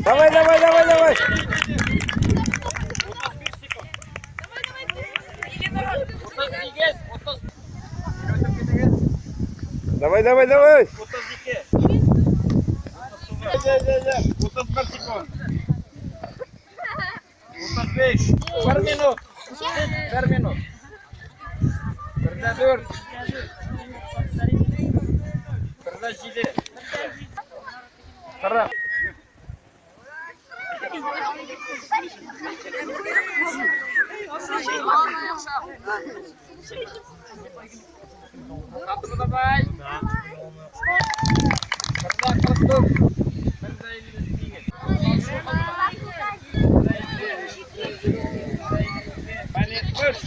Давай, давай, давай, давай. Давай, давай, давай. 31 sekund. 35. Per minut. Per minut. 44. 47. 40. Satu давай. Kerja kelentuk. Kerja ini sedikit. Balik terus.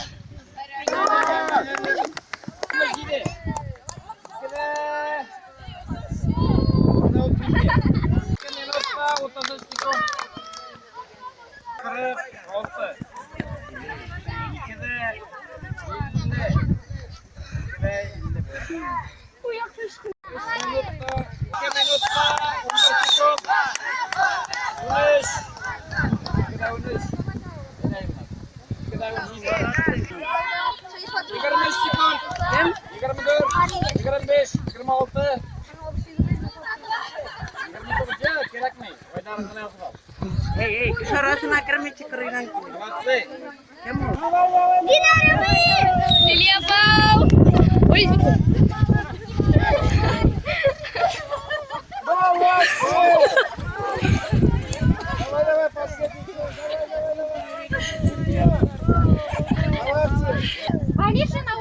Lagi. Kita. Kena lupa utas sikit. Kerja olsa. Kita. Hei, sarap na kami cikerinan. Lilia Pau. Oi. Алиса на